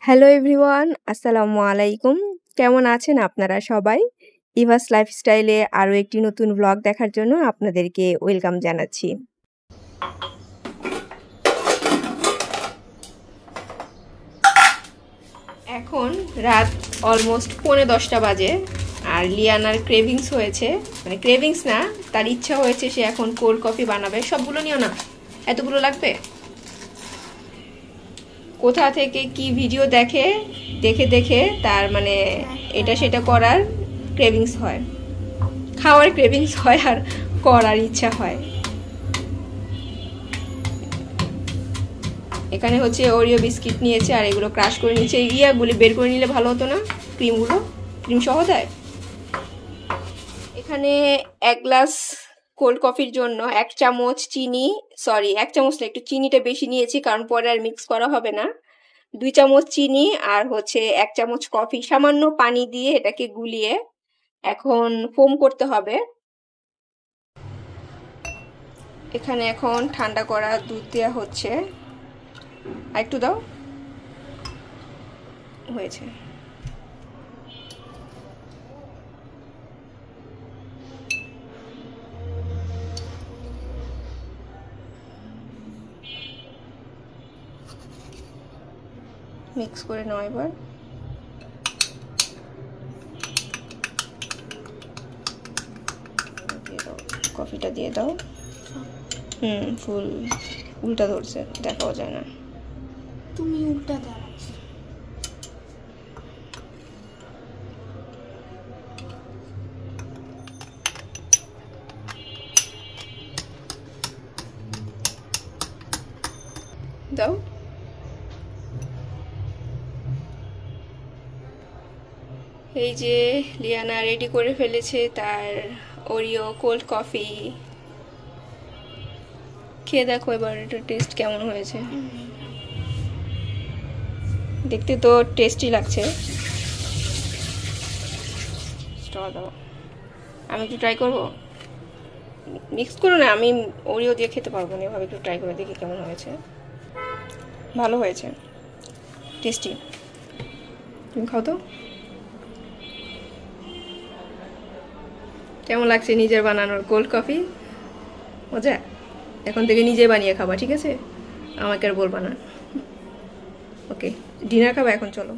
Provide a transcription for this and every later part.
Hello everyone, আসসালামু আলাইকুম। কেমন আছেন আপনারা সবাই? ইভাস লাইফস্টাইলে আরও একটি নতুন ভ্লগ দেখার জন্য আপনাদেরকে ওয়েলকাম জানাচ্ছি। এখন রাত অলমোস্ট 10:45 বাজে আর লিয়ানার ক্রেভিংস হয়েছে, মানে ক্রেভিংস না, তার ইচ্ছা হয়েছে সে এখন কোল্ড কফি বানাবে। সবগুলো নিও না, এতগুলো লাগবে? কোথা থেকে কি ভিডিও দেখে দেখে দেখে তার মানে এটা সেটা করার ক্রেভিংস হয়, খাওয়ার ক্রেভিংস হয় আর করার ইচ্ছা হয়। এখানে হচ্ছে ওরিও বিস্কিট নিয়েছে আর এগুলো ক্রাশ করে নিচ্ছে। ইয়াগুলি বের করে নিলে ভালো হতো না? ক্রিমগুলো, ক্রিম সহ দেয়। এখানে 1 গ্লাস কোল্ড কফির জন্য 1 চামচ চিনি, সরি 1 চামচ না, একটু চিনিটা বেশি নিয়েছি কারণ পরে আর মিক্স করা হবে না। 2 চামচ চিনি আর হচ্ছে 1 চামচ কফি, সামান্য পানি দিয়ে এটাকে গুলিয়ে এখন ফোম করতে হবে। এখানে এখন ঠান্ডা করা দুধ দেওয়া হচ্ছে। আর একটু দাও, হয়েছে। মিক্স করে নাও এবার। কফিটা দিয়ে দাও। ফুল উল্টা ধরছে, দেখাও যায় না। তুমি উল্টা দাও। দাও। এই যে লিয়ানা রেডি করে ফেলেছে তার ওরিও কোল্ড কফি। খেয়ে দেখো এবার এটা টেস্ট কেমন হয়েছে। দেখতে তো টেস্টি লাগছে। দাও, আমি একটু ট্রাই করবো। মিক্স করো না, আমি ওরিও দিয়ে খেতে পারবো না, এভাবে একটু ট্রাই করে দেখি কেমন হয়েছে। ভালো হয়েছে, টেস্টি। তুমি খাও তো, কেমন লাগছে নিজের বানানোর কোল্ড কফি? মজা? এখন থেকে নিজে বানিয়ে খাবা, ঠিক আছে? আমাকে আর বলবা না। ওকে, ডিনার খাবা এখন, চলো।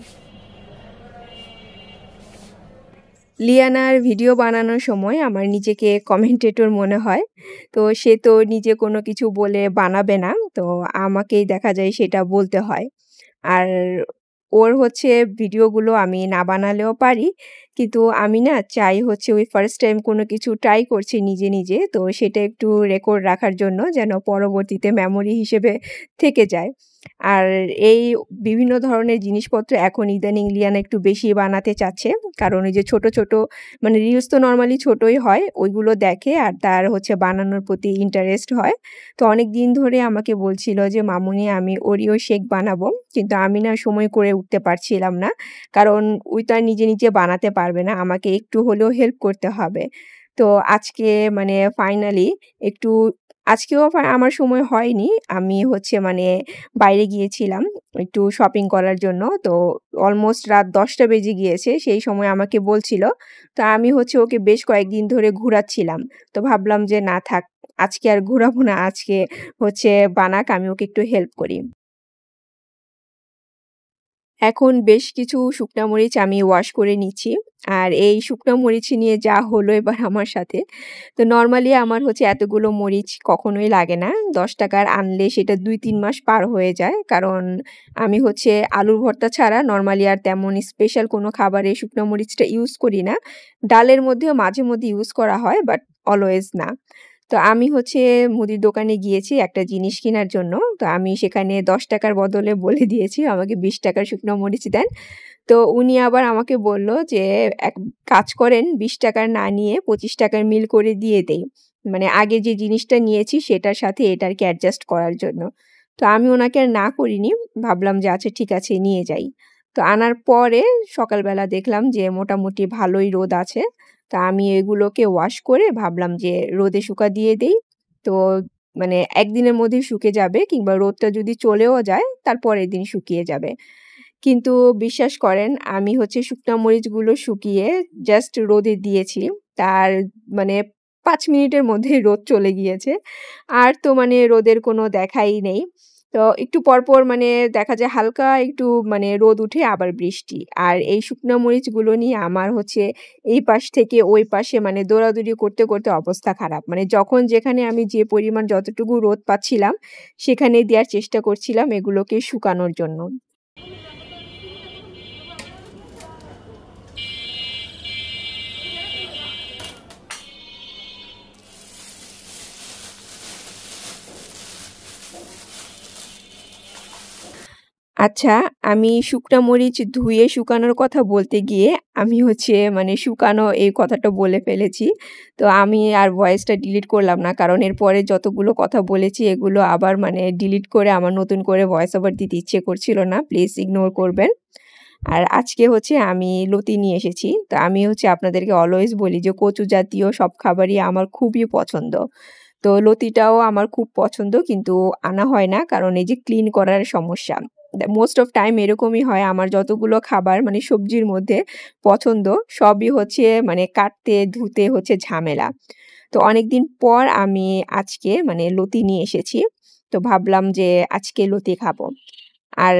লিয়ানার ভিডিও বানানোর সময় আমার নিজেকে কমেন্টেটর মনে হয়। তো সে তো নিজে কোনো কিছু বলে বানাবে না, তো আমাকেই দেখা যায় সেটা বলতে হয়। আর ওর হচ্ছে ভিডিওগুলো আমি না বানালেও পারি, কিন্তু আমি না চাই হচ্ছে ওই ফার্স্ট টাইম কোনো কিছু ট্রাই করছি নিজে নিজে, তো সেটা একটু রেকর্ড রাখার জন্য যেন পরবর্তীতে মেমোরি হিসেবে থেকে যায়। আর এই বিভিন্ন ধরনের জিনিসপত্র এখন ইদানিং লিয়ানা একটু বেশি বানাতে চাচ্ছে, কারণ ওই যে ছোট ছোট মানে রিলস তো নর্মালি ছোটই হয়, ওইগুলো দেখে আর তার হচ্ছে বানানোর প্রতি ইন্টারেস্ট হয়। তো অনেক দিন ধরে আমাকে বলছিল যে মামুনি আমি ওরিও শেক বানাবো, কিন্তু আমি না সময় করে উঠতে পারছিলাম না, কারণ ওই তো আর নিজে নিজে বানাতে পারবে না, আমাকে একটু হলেও হেল্প করতে হবে। তো আজকে মানে ফাইনালি একটু, আজকেও আমার সময় হয়নি, আমি হচ্ছে মানে বাইরে গিয়েছিলাম একটু শপিং করার জন্য। তো অলমোস্ট রাত 10টা বেজে গিয়েছে, সেই সময় আমাকে বলছিল। তো আমি হচ্ছে ওকে বেশ কয়েকদিন ধরে ঘুরাচ্ছিলাম। তো ভাবলাম যে না থাক, আজকে আর ঘুরাবো না, আজকে হচ্ছে বানাক, আমি ওকে একটু হেল্প করি। এখন বেশ কিছু শুকনা মরিচ আমি ওয়াশ করে নিচ্ছি। আর এই শুকনা মরিচ নিয়ে যা হলো এবার আমার সাথে। তো নরমালি আমার হচ্ছে এতগুলো মরিচ কখনোই লাগে না। ৳10 আনলে সেটা ২-৩ মাস পার হয়ে যায়। কারণ আমি হচ্ছে আলুর ভর্তা ছাড়া নরমালি আর তেমন স্পেশাল কোনো খাবারে শুকনা মরিচটা ইউজ করি না। ডালের মধ্যেও মাঝে মধ্যে ইউজ করা হয়, বাট অলওয়েজ না। তো আমি হচ্ছে মুদির দোকানে গিয়েছি একটা জিনিস কেনার জন্য। তো আমি সেখানে ৳10 বদলে বলে দিয়েছি আমাকে ৳20 শুকনো মরিচ দেন। তো উনি আবার আমাকে বলল যে, "এক কাজ করেন, ৳20 না নিয়ে ৳25 মিল করে দিয়ে দেই। মানে আগে যে জিনিসটা নিয়েছি সেটার সাথে এটা আরকি অ্যাডজাস্ট করার জন্য।" তো আমি ওনাকে আর না করিনি। ভাবলাম যে আচ্ছা ঠিক আছে নিয়ে যাই। তো আনার পরে সকালবেলা দেখলাম যে মোটামুটি ভালোই রোদ আছে। তো আমি এগুলোকে ওয়াশ করে ভাবলাম যে রোদে শুকা দিয়ে দেই। তো মানে একদিনের মধ্যেই শুকে যাবে, কিংবা রোদটা যদি চলেও যায় তার পরের দিন শুকিয়ে যাবে। কিন্তু বিশ্বাস করেন আমি হচ্ছে শুকনা মরিচগুলো শুকিয়ে জাস্ট রোদে দিয়েছি। তার মানে ৫ মিনিটের মধ্যেই রোদ চলে গিয়েছে। আর তো মানে রোদের কোনো দেখাই নেই। তো একটু পরপর মানে দেখা যায় হালকা একটু মানে রোদ উঠে আবার বৃষ্টি। আর এই শুকনা মরিচগুলো নিয়ে আমার হচ্ছে এই পাশ থেকে ওই পাশে মানে দৌড়াদৌড়ি করতে অবস্থা খারাপ। মানে যখন যেখানে আমি যে পরিমাণ যতটুকু রোদ পাচ্ছিলাম, সেখানে দেয়ার চেষ্টা করছিলাম এগুলোকে শুকানোর জন্য। আচ্ছা, আমি শুকনা মরিচ ধুয়ে শুকানোর কথা বলতে গিয়ে আমি হচ্ছে মানে শুকানো এই কথাটা বলে ফেলেছি। তো আমি আর ভয়েসটা ডিলিট করলাম না। কারণ এরপরে যতগুলো কথা বলেছি এগুলো আবার মানে ডিলিট করে আমার নতুন করে ভয়েস ওভার দিতে ইচ্ছে করছিল না। প্লিজ ইগনোর করবেন। আর আজকে হচ্ছে আমি লতি নিয়ে এসেছি। তো আমি হচ্ছে আপনাদেরকে অলওয়েজ বলি যে কচু জাতীয় সব খাবারই আমার খুবই পছন্দ। তো লতিটাও আমার খুব পছন্দ কিন্তু আনা হয় না কারণ এই যে ক্লিন করার সমস্যা। মোস্ট অফ টাইম এরকমই হয় আমার যতগুলো খাবার মানে সবজির মধ্যে পছন্দ সবই হচ্ছে মানে কাটতে, ধুতে হচ্ছে ঝামেলা। তো অনেকদিন পর আমি আজকে মানে লতি নিয়ে এসেছি। তো ভাবলাম যে আজকে লতি খাবো। আর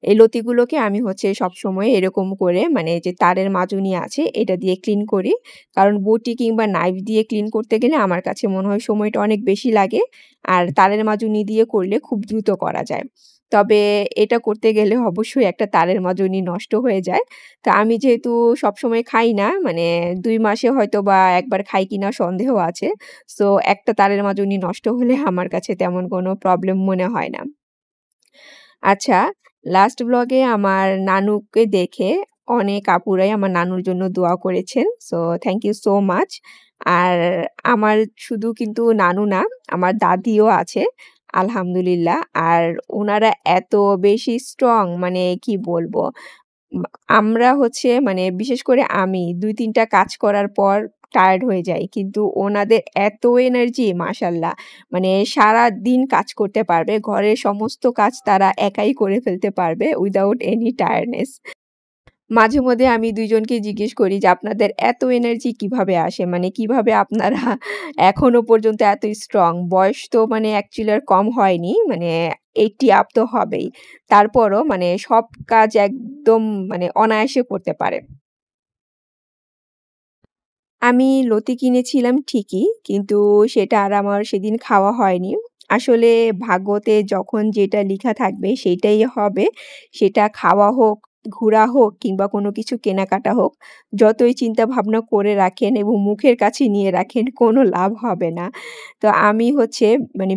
এই লতিগুলোকে আমি হচ্ছে সবসময় এরকম করে মানে যে তারের মাজুনি আছে এটা দিয়ে ক্লিন করি। কারণ বটি কিংবা নাইফ দিয়ে ক্লিন করতে গেলে আমার কাছে মনে হয় সময়টা অনেক বেশি লাগে। আর তারের মাজুনি দিয়ে করলে খুব দ্রুত করা যায়। তবে এটা করতে গেলে অবশ্যই একটা তারের মাজুনি নষ্ট হয়ে যায়। তো আমি যেহেতু সবসময় খাই না মানে ২ মাসে হয়তোবা ১ বার খাই কিনা সন্দেহ আছে। সো একটা তারের মাজুনি নষ্ট হলে আমার কাছে তেমন কোনো প্রবলেম মনে হয় না। আচ্ছা, লাস্ট ব্লগে আমার নানুকে দেখে অনেক আপুরাই আমার নানুর জন্য দোয়া করেছেন। So thank you so much. আর আমার শুধু কিন্তু নানু না, আমার দাদিও আছে আলহামদুলিল্লাহ। আর উনারা এত বেশি স্ট্রং মানে কি বলবো? মা আমরা হচ্ছে মানে বিশেষ করে আমি ২-৩ টা কাজ করার পর টায়ার্ড হয়ে যাই। কিন্তু ওনাদের এত এনার্জি মাশাআল্লাহ। মানে সারাদিন কাজ করতে পারবে। ঘরের সমস্ত কাজ তারা একাই করে ফেলতে পারবে উইথআউট এনি টায়ার্ডনেস। মাঝে মধ্যে আমি ২ জনকে জিজ্ঞেস করি যে, "আপনাদের এত এনার্জি কিভাবে আসে? মানে কিভাবে আপনারা এখনো পর্যন্ত এত স্ট্রং?" বয়স তো মানে অ্যাকচুয়ালি আর কম হয়নি। মানে 80 আপ তো হবেই। তারপরও মানে সব কাজ একদম মানে অনায়াসে করতে পারে। আমি লতি কিনেছিলাম ঠিকই, কিন্তু সেটা আর আমার সেদিন খাওয়া হয়নি। আসলে ভাগ্যতে যখন যেটা লিখা থাকবে সেইটাই হবে। সেটা খাওয়া হোক, ঘুরা হোক কিংবা কোনো কিছু কেনাকাটা হোক, যতই চিন্তা ভাবনা করে রাখেন এবং মুখের কাছে নিয়ে রাখেন কোনো লাভ হবে না। তো আমি হচ্ছে মানে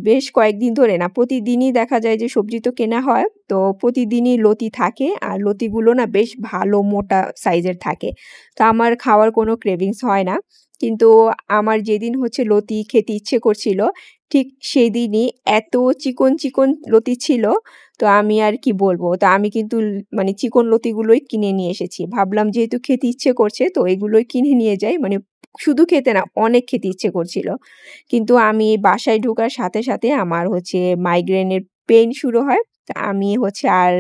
বেশ কয়েকদিন ধরে না প্রতিদিনই দেখা যায় যে সবজি তো কেনা হয়। তো প্রতিদিনই লতি থাকে আর লতিগুলো না বেশ ভালো মোটা সাইজের থাকে। তো আমার খাওয়ার কোনো ক্রেভিংস হয় না। কিন্তু আমার যেদিন হচ্ছে লতি খেতে ইচ্ছে করছিল, ঠিক সেদিনই এত চিকন লতি ছিল, তো আমি আর কি বলবো? তো আমি কিন্তু মানে চিকন লতিগুলোই কিনে নিয়ে এসেছি। ভাবলাম যেহেতু খেতে ইচ্ছে করছে তো এগুলোই কিনে নিয়ে যাই। মানে শুধু খেতে না, অনেক খেতে ইচ্ছে করছিল। কিন্তু আমি বাসায় ঢোকার সাথে আমার হচ্ছে মাইগ্রেনের পেইন শুরু হয়। তা আমি হচ্ছে আর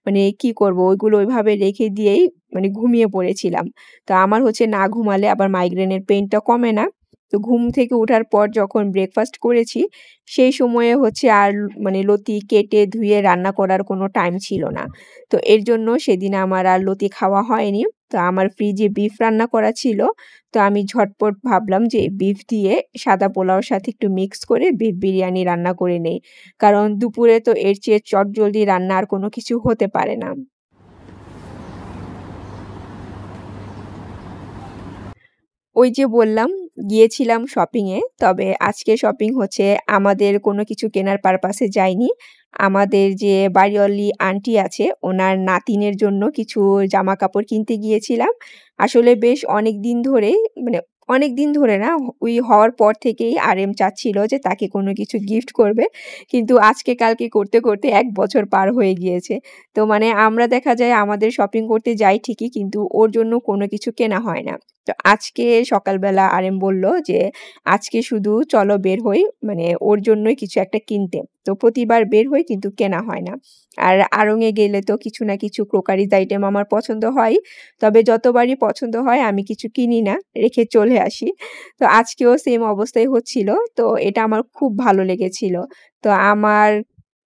মানে কি করব? ওইগুলো ওইভাবে রেখে দিয়েই মানে ঘুমিয়ে পড়েছিলাম। তো আমার হচ্ছে না ঘুমালে আবার মাইগ্রেনের পেইনটা কমে না। তো ঘুম থেকে ওঠার পর যখন ব্রেকফাস্ট করেছি, সেই সময়ে হচ্ছে আর মানে লতি কেটে ধুয়ে রান্না করার কোনো টাইম ছিল না। তো এর জন্য সেদিন আমার আর লতি খাওয়া হয়নি। তো আমার ফ্রিজে বিফ রান্না করা ছিল। তো আমি ঝটপট ভাবলাম যে বিফ দিয়ে সাদা পোলাওর সাথে একটু মিক্স করে বিফ বিরিয়ানি রান্না করে নেই। কারণ দুপুরে তো এর চেয়ে চটজলদি রান্না আর কোনো কিছু হতে পারে না। ওই যে বললাম, গিয়েছিলাম শপিং এ। তবে আজকে শপিং হচ্ছে আমাদের কোনো কিছু কেনার পারপাস এ যাইনি। আমাদের যে বাড়িওয়ালি আন্টি আছে, উনার নাতিনের জন্য কিছু জামাকাপড় কিনতে গিয়েছিলাম। আসলে বেশ অনেকদিন ধরেই মানে অনেকদিন ধরে না, ওই হওয়ার পর থেকেই আরএম চাচ্ছিল যে তাকে কোনো কিছু গিফট করবে। কিন্তু আজকে কালকে করতে ১ বছর পার হয়ে গিয়েছে। তো মানে আমরা দেখা যায় আমাদের শপিং করতে যাই ঠিকই কিন্তু ওর জন্য কোনো কিছু কেনা হয় না। তো আজকে সকালবেলা আরেম বলল যে, "আজকে শুধু চলো বের হই।" মানে ওর জন্যই কিছু একটা কিনতে। তো প্রতিবার বের হই কিন্তু কেনা হয় না। আর আড়ং-এ গেলে তো কিছু না কিছু ক্রোকারিজ আইটেম আমার পছন্দ হয়। তবে যতবারই পছন্দ হয় আমি কিছু কিনি না, রেখে চলে আসি। তো আজকেও সেম অবস্থাই হচ্ছিল। তো এটা আমার খুব ভালো লেগেছিল। তো আমার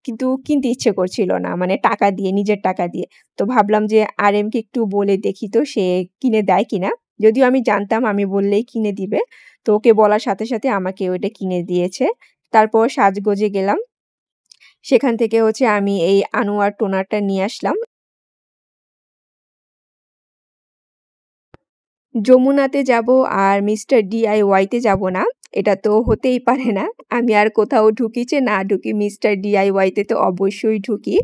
কিন্তু কিনতে ইচ্ছে করছিল না। মানে টাকা দিয়ে, নিজের টাকা দিয়ে। তো ভাবলাম যে আরেমকে একটু বলে দেখি তো সে কিনে দেয় কিনা। যদিও আমি জানতাম আমি বললেই কিনে দিবে। তো ওকে বলার সাথে, সাথে আমাকে ওইটা কিনে দিয়েছে। তারপর সাজগোজে গেলাম। সেখান থেকে হচ্ছে আমি এই আনোয়ার টোনারটা নিয়ে আসলাম। যমুনাতে যাবো আর মিস্টার DIY তে যাবো না। এটা তো হতেই পারে না। আমি আর কোথাও ঢুকি যে না ঢুকি মিস্টার DIY তে তো অবশ্যই ঢুকি।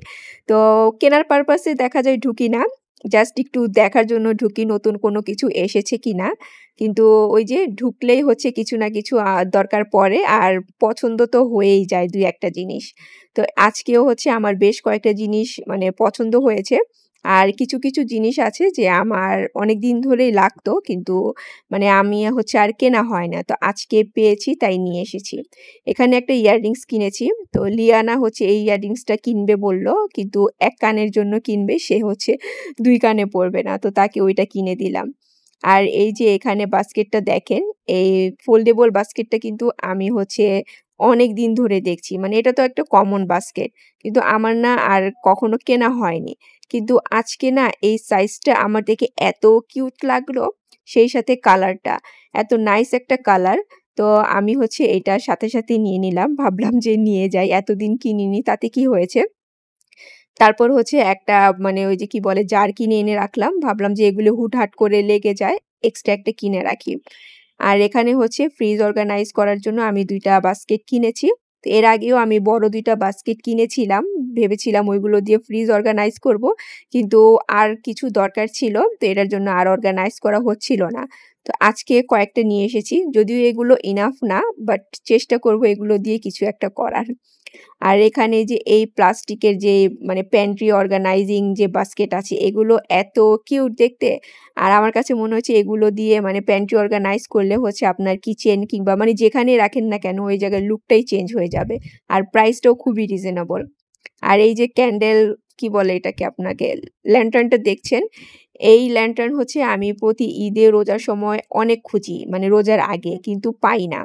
তো কেনার পারপাসে দেখা যায় ঢুকি না। জাস্ট একটু দেখার জন্য ঢুকি নতুন কোনো কিছু এসেছে কিনা। কিন্তু ওই যে ঢুকলেই হচ্ছে কিছু না কিছু দরকার পড়ে আর পছন্দ তো হয়েই যায় ২-১ টা জিনিস। তো আজকেও হচ্ছে আমার বেশ কয়েকটা জিনিস মানে পছন্দ হয়েছে। আর কিছু, কিছু জিনিস আছে যে আমার অনেকদিন ধরেই লাগতো কিন্তু মানে আমি হচ্ছে আর কেনা হয় না। তো আজকে পেয়েছি তাই নিয়ে এসেছি। এখানে একটা ইয়াররিংস কিনেছি। তো লিয়ানা হচ্ছে এই ইয়াররিংসটা কিনবে বলল। কিন্তু ১ কানের জন্য কিনবে। সে হচ্ছে ২ কানে পড়বে না। তো তাকে ওইটা কিনে দিলাম। আর এই যে এখানে বাস্কেটটা দেখেন, এই ফোল্ডেবল বাস্কেটটা কিন্তু আমি হচ্ছে অনেকদিন ধরে দেখছি। মানে এটা তো একটা কমন বাস্কেট। কিন্তু আমার না আর কখনো কেনা হয়নি। কিন্তু আজকে না এই সাইজটা আমার দেখে এত কিউট লাগলো, সেই সাথে কালারটা। এত নাইস একটা কালার। তো আমি হচ্ছে এইটার সাথে, সাথে নিয়ে নিলাম। ভাবলাম যে নিয়ে যাই। এতদিন কিনিনি তাতে কি হয়েছে? তারপর হচ্ছে একটা মানে ওই যে কি বলে জার কিনে এনে রাখলাম। ভাবলাম যে এগুলো হুটহাট করে লেগে যায়। এক্সট্রা একটা কিনে রাখি। আর এখানে হচ্ছে ফ্রিজ অর্গানাইজ করার জন্য আমি ২ টা বাস্কেট কিনেছি। তো এর আগেও আমি বড় ২ টা বাস্কেট কিনেছিলাম। ভেবেছিলাম ওইগুলো দিয়ে ফ্রিজ অর্গানাইজ করব। কিন্তু আর কিছু দরকার ছিল। তো এটার জন্য আর অর্গানাইজ করা হচ্ছিল না। তো আজকে কয়েকটা নিয়ে এসেছি। যদিও এগুলো ইনাফ না, বাট চেষ্টা করব এগুলো দিয়ে কিছু একটা করার। আর এখানে যে এই প্লাস্টিকের যে মানে প্যান্ট্রি অর্গানাইজিং যে বাস্কেট আছে এগুলো এত কিউট দেখতে। আর আমার কাছে মনে হচ্ছে এগুলো দিয়ে মানে প্যান্ট্রি অর্গানাইজ করলে হচ্ছে আপনার কিচেন কিংবা মানে যেখানেই রাখেন না কেন ওই জায়গার লুকটাই চেঞ্জ হয়ে যাবে। আর প্রাইসটাও খুবই রিজনেবল। আর এই যে ক্যান্ডেল কি বলে এটাকে আপনাকে ল্যান্টার্নটা দেখছেন। এই ল্যান্টার্ন হচ্ছে আমি প্রতি ঈদে রোজার সময় অনেক খুঁজি মানে রোজার আগে কিন্তু পাই না।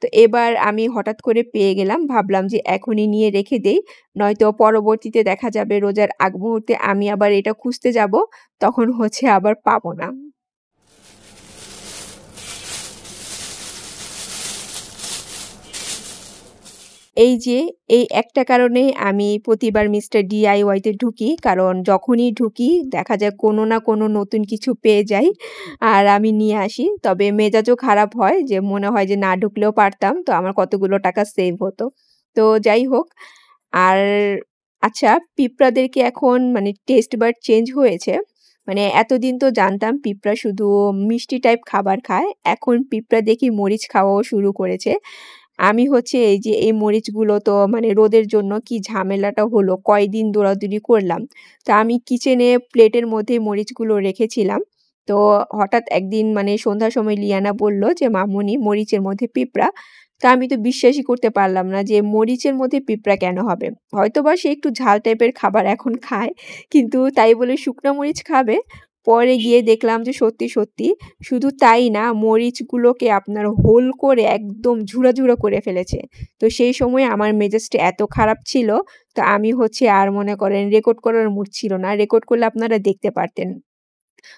তো এবার আমি হঠাৎ করে পেয়ে গেলাম। ভাবলাম যে এখনই নিয়ে রেখে দেই। নয়তো পরবর্তীতে দেখা যাবে রোজার আগ মুহূর্তে আমি আবার এটা খুঁজতে যাব। তখন হচ্ছে আবার পাবো না। এই যে এই একটা কারণেই আমি প্রতিবার মিস্টার DIY তে ঢুকি। কারণ যখনই ঢুকি দেখা যায় কোনো না কোনো নতুন কিছু পেয়ে যাই। আর আমি নিয়ে আসি। তবে মেজাজও খারাপ হয় যে মনে হয় যে না ঢুকলেও পারতাম। তো আমার কতগুলো টাকা সেভ হতো। তো যাই হোক। আর আচ্ছা পিঁপড়াদের কি এখন মানে টেস্ট বাড চেঞ্জ হয়েছে? মানে এতদিন তো জানতাম পিঁপড়া শুধু মিষ্টি টাইপ খাবার খায়। এখন পিঁপড়া দেখি মরিচ খাওয়াও শুরু করেছে। আমি হচ্ছে এই যে এই মরিচগুলো তো মানে রোদের জন্য কি ঝামেলাটা হলো, কয়দিন দৌড়াদৌড়ি করলাম। তো আমি কিচেনে প্লেটের মধ্যে মরিচগুলো রেখেছিলাম। তো হঠাৎ একদিন মানে সন্ধ্যার সময় লিয়ানা বলল যে, "মামুনি মরিচের মধ্যে পিঁপড়া।" তো আমি তো বিশ্বাসই করতে পারলাম না যে মরিচের মধ্যে পিঁপড়া কেন হবে? হয়তোবা সে একটু ঝাল টাইপের খাবার এখন খায়। কিন্তু তাই বলে শুকনা মরিচ খাবে? পরে গিয়ে দেখলাম যে সত্যি, সত্যি শুধু তাই না মরিচগুলোকে আপনার হোল করে একদম ঝুরা, ঝুরা করে ফেলেছে। তো সেই সময় আমার মেজাজটা এত খারাপ ছিল, তো আমি হচ্ছে আর মনে করেন রেকর্ড করার মুড ছিল না। রেকর্ড করলে আপনারা দেখতে পারতেন।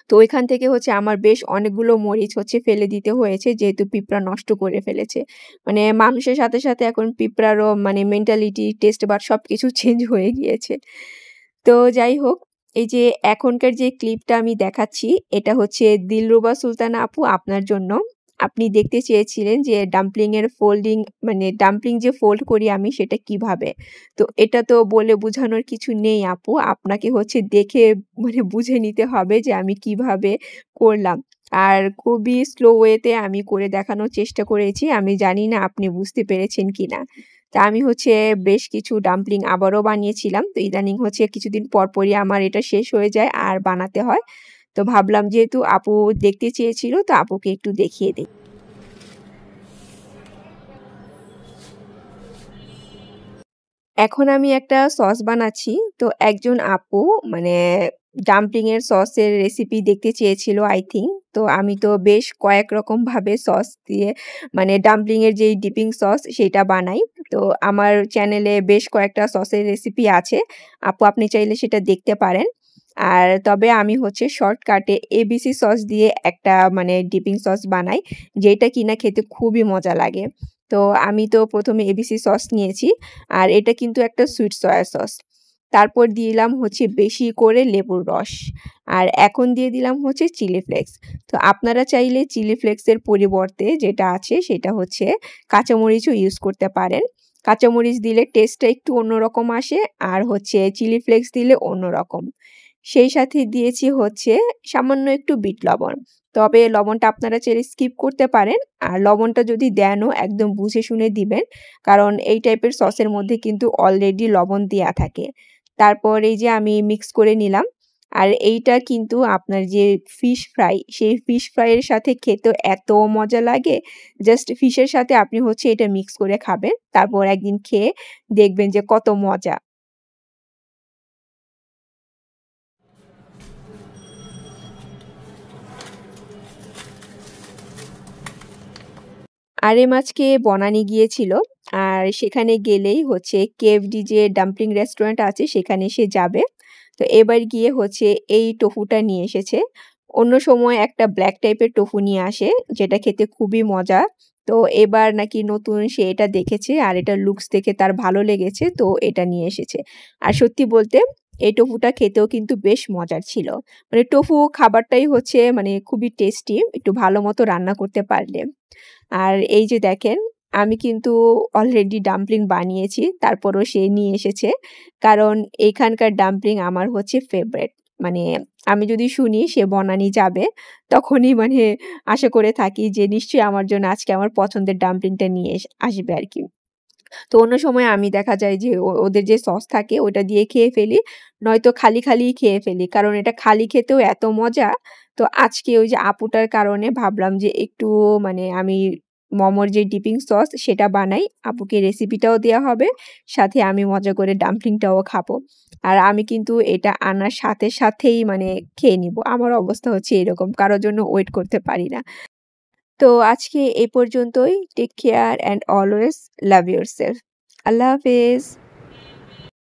তো ওইখান থেকে হচ্ছে আমার বেশ অনেকগুলো মরিচ হচ্ছে ফেলে দিতে হয়েছে যেহেতু পিঁপড়া নষ্ট করে ফেলেছে। মানে মানুষের সাথে, সাথে এখন পিঁপড়ারও মানে মেন্টালিটি, টেস্ট বাড সবকিছু চেঞ্জ হয়ে গিয়েছে। তো যাই হোক, এই যে এখনকার যে ক্লিপটা আমি দেখাচ্ছি, এটা হচ্ছে দিলরুবা সুলতানা আপু আপনার জন্য। আপনি দেখতে চেয়েছিলেন যে ডাম্পলিং এর ফোল্ডিং মানে ডাম্পলিং যে ফোল্ড করি আমি সেটা কিভাবে? তো এটা তো বলে বুঝানোর কিছু নেই আপু। আপনাকে হচ্ছে দেখে মানে বুঝে নিতে হবে যে আমি কিভাবে করলাম। আর খুবই স্লো ওয়েতে আমি করে দেখানোর চেষ্টা করেছি। আমি জানি না আপনি বুঝতে পেরেছেন কিনা? তা আমি হচ্ছে বেশ কিছু ডাম্পলিং আবারও বানিয়েছিলাম। তো ইদানিং হচ্ছে কিছুদিন পরপরই আমার এটা শেষ হয়ে যায় আর বানাতে হয়। তো ভাবলাম যেহেতু আপু দেখতে চেয়েছিল তো আপুকে একটু দেখিয়ে দেই। এখন আমি একটা সস বানাচ্ছি। তো একজন আপু মানে ডাম্পলিং এর সসের রেসিপি দেখতে চেয়েছিল আই থিংক। তো আমি তো বেশ কয়েক রকম ভাবে সস দিয়ে মানে ডাম্পলিং এর যেই ডিপিং সস সেটা বানাই। তো আমার চ্যানেলে বেশ কয়েকটা সসের রেসিপি আছে। আপনি চাইলে সেটা দেখতে পারেন। আর তবে আমি হচ্ছে শর্টকাটে এবিসি সস দিয়ে একটা মানে ডিপিং সস বানাই, যেটা কিনা খেতে খুবই মজা লাগে। তো আমি তো ১ম এ এবিসি সস নিয়েছি। আর এটা কিন্তু একটা সুইট সয়া সস। তারপর দিলাম হচ্ছে বেশি করে লেবুর রস। আর এখন দিয়ে দিলাম হচ্ছে চিলি ফ্লেক্স। তো আপনারা চাইলে চিলি ফ্লেক্সের পরিবর্তে যেটা আছে সেটা হচ্ছে কাঁচামরিচও ইউজ করতে পারেন। কাঁচামরিচ দিলে টেস্টটা একটু অন্যরকম আসে আর হচ্ছে চিলি ফ্লেক্স দিলে অন্যরকম। সেই সাথে দিয়েছি হচ্ছে সামান্য একটু বিট লবণ। তবে লবণটা আপনারা চাইলে স্কিপ করতে পারেন। আর লবণটা যদি দেনও একদম বুঝে শুনে দিবেন। কারণ এই টাইপের সসের মধ্যে কিন্তু অলরেডি লবণ দেয়া থাকে। তারপর এই যে আমি মিক্স করে নিলাম। আর এইটা কিন্তু আপনার যে ফিশ ফ্রাই, সেই ফিশ ফ্রাই এর সাথে খেতেও এত মজা লাগে। জাস্ট ফিশের সাথে আপনি হচ্ছে এটা মিক্স করে খাবেন। তারপর একদিন খেয়ে দেখবেন যে কত মজা। আরেম আজকে বনানী গিয়েছিল। আর সেখানে গেলেই হচ্ছে কেএফডি যে ডাম্পলিং রেস্টুরেন্ট আছে সেখানে সে যাবে। তো এবার গিয়ে হচ্ছে এই টোফুটা নিয়ে এসেছে। অন্য সময় একটা ব্লাক টাইপের টোফু নিয়ে আসে যেটা খেতে খুবই মজা। তো এবার নাকি নতুন সে এটা দেখেছে আর এটার লুকস দেখে তার ভালো লেগেছে তো এটা নিয়ে এসেছে। আর সত্যি বলতে এই টোফুটা খেতেও কিন্তু বেশ মজার ছিল। মানে টোফু খাবারটাই হচ্ছে মানে খুবই টেস্টি একটু ভালো মতো রান্না করতে পারলে। আর এই যে দেখেন, আমি কিন্তু অলরেডি ডাম্পলিং বানিয়েছি। তারপরও সে নিয়ে এসেছে। কারণ এইখানকার ডাম্পলিং আমার হচ্ছে ফেভারাইট। মানে আমি যদি শুনি সে বনানী যাবে, তখনই মানে আশা করে থাকি যে নিশ্চয়ই আমার জন্য আজকে আমার পছন্দের ডাম্পলিংটা নিয়ে আসবে আরকি। তো অন্য সময় আমি দেখা যায় যে ওদের যে সস থাকে ওটা দিয়ে খেয়ে ফেলি। নয়তো খালি, খালিই খেয়ে ফেলি। কারণ এটা খালি খেতেও এত মজা। তো আজকে ওই যে আপুটার কারণে ভাবলাম যে একটু মানে আমি মোমোর যে ডিপিং সস সেটা বানাই। আপুকে রেসিপিটাও দেয়া হবে। সাথে আমি মজা করে ডাম্পলিংটাও খাবো। আর আমি কিন্তু এটা আনার সাথে সাথেই মানে খেয়ে নিবো। আমার অবস্থা হচ্ছে এরকম। কারো জন্য ওয়েট করতে পারি না। তো আজকে এই পর্যন্তই। Take care and always love yourself. আল্লাহ হাফেজ।